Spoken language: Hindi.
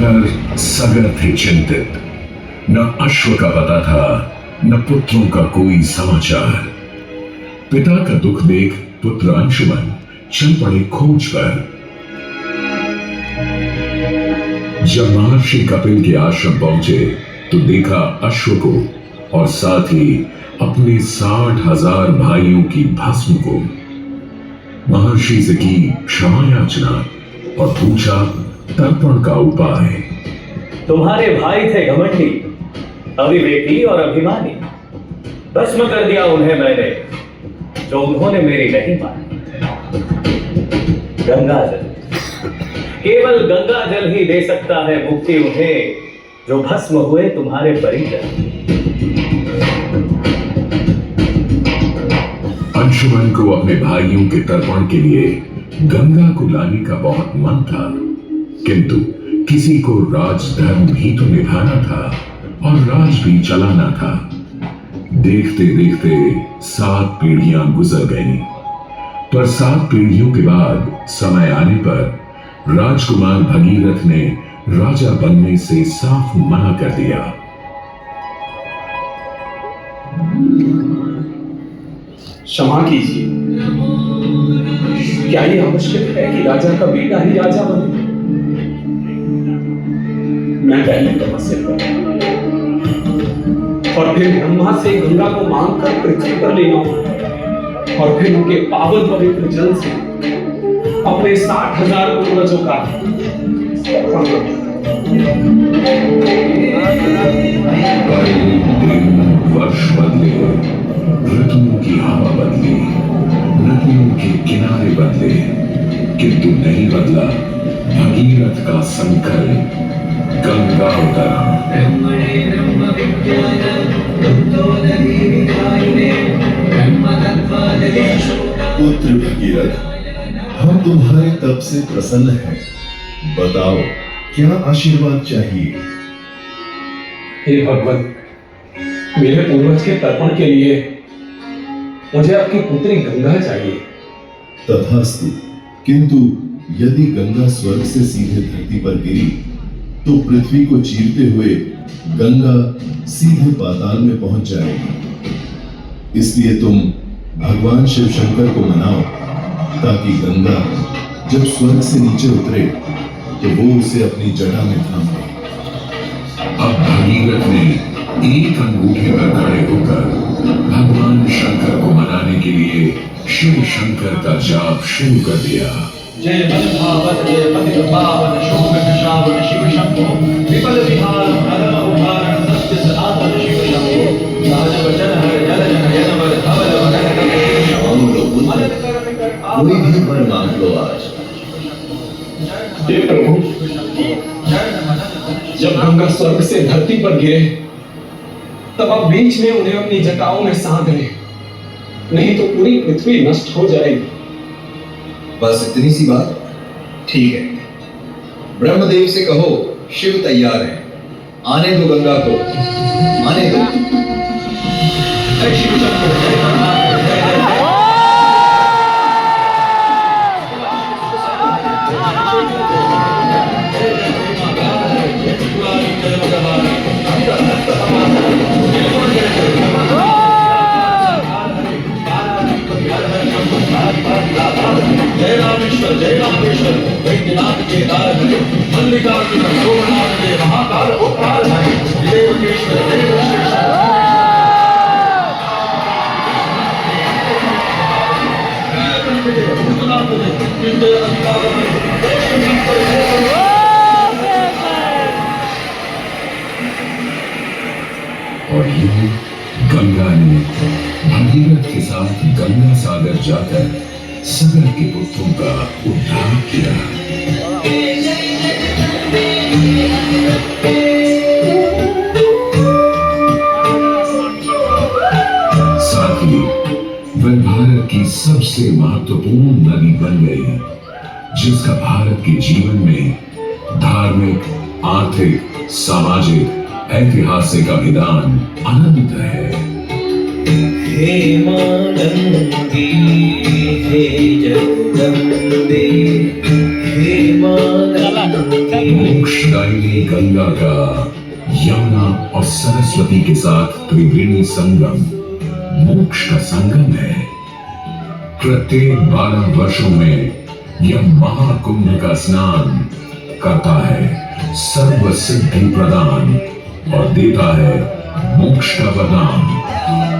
उधर सगर थे चिंतित। न अश्व का पता था, न पुत्रों का कोई समाचार। पिता का दुख देख पुत्र अंशुमन चल पड़े खोज पर। जब महर्षि कपिल के आश्रम पहुंचे तो देखा अश्व को और साथ ही अपने 60,000 भाइयों की भस्म को। महर्षि से की क्षमा याचना और पूछा तर्पण का उपाय। तुम्हारे भाई थे घमंडी, अविवेकी और अभिमानी। भस्म कर दिया उन्हें मैंने, जो उन्होंने मेरी नहीं मानी। गंगा जल, केवल गंगा जल ही दे सकता है मुक्ति उन्हें, जो भस्म हुए तुम्हारे परिजन। अंशुमन को अपने भाइयों के तर्पण के लिए गंगा को लाने का बहुत मन था, किंतु किसी को राजधर्म भी तो निभाना था और राज भी चलाना था। देखते देखते 7 पीढ़ियां गुजर गईं, पर 7 पीढ़ियों के बाद समय आने पर राजकुमार भगीरथ ने राजा बनने से साफ मना कर दिया। क्षमा कीजिए, क्या ये आवश्यक है कि राजा का बेटा ही राजा बने? मैं पहले तपस्या करूं और फिर ब्रह्मा से गंगा को मांगकर पृथ्वी पर ले आऊं और फिर उनके पावन पवित्र जल से अपने 60,000 पूर्वजों का तर्पण करूं। वर्ष बदले, ऋतुओं की हवा बदली, नदियों के किनारे बदले, किंतु नहीं बदला भगीरथ का संकल्प। गंगा उतरा। पुत्र भगीरथ, हम तुम्हारे तप से प्रसन्न हैं। बताओ क्या आशीर्वाद चाहिए? हे भगवान, मेरे पूर्वज के तर्पण के लिए मुझे आपकी पुत्री गंगा चाहिए। तथास्तु, किंतु यदि गंगा स्वर्ग से सीधे धरती पर गिरी तो पृथ्वी को चीरते हुए गंगा सीधे पाताल में पहुंच जाएगी। इसलिए तुम भगवान शिव शंकर को मनाओ ताकि गंगा जब स्वर्ग से नीचे उतरे तो वो उसे अपनी जटा में थाम ले। अब भगीरथ ने एक अंगूठे पर खड़े होकर भगवान शंकर को मनाने के लिए शिव शंकर का जाप शुरू कर दिया। जय बलभावत जय पतित पावन शोभित श्रावण शिव शंभो, विपल विहार धर्म उद्धारण सत्य सनातन शिव शंभो, राज वचन हर जल जन यनवर धवल वदन कोई भी वर मांग लो आज। हे प्रभु, जब गंगा स्वर्ग से धरती पर गिरे तब आप बीच में उन्हें अपनी जटाओं में साध लें, नहीं तो पूरी पृथ्वी नष्ट हो जाएगी। बस इतनी सी बात? ठीक है, ब्रह्मदेव से कहो शिव तैयार है, आने दो गंगा को, आने दो। जय शिव शंभो, जय परमात्मा, जय जय जय। जय रामेश्वर जय रामेश्वर, वैद्यनाथ के दार हरे, मल्लिकार्जुन सोमनाथ के महाकाल उपकार हरे, देवकेश्वर देवश्रेष्ठ। और यूं गंगा ने भगीरथ के साथ गंगा सागर जाकर सगर के पुत्रों का उद्धार किया। साथ ही वह भारत की सबसे महत्वपूर्ण नदी बन गई, जिसका भारत के जीवन में धार्मिक, आर्थिक, सामाजिक, ऐतिहासिक अभिदान अनंत है। हे मां गंगे, हे जगदम्बे, हे मां गंगे। मोक्ष मोक्षदायिनी गंगा का यमुना और सरस्वती के साथ त्रिवेणी संगम मोक्ष का संगम है। प्रत्येक 12 वर्षों में यह महाकुंभ का स्नान करता है सर्व सिद्धि प्रदान और देता है मोक्ष का वरदान।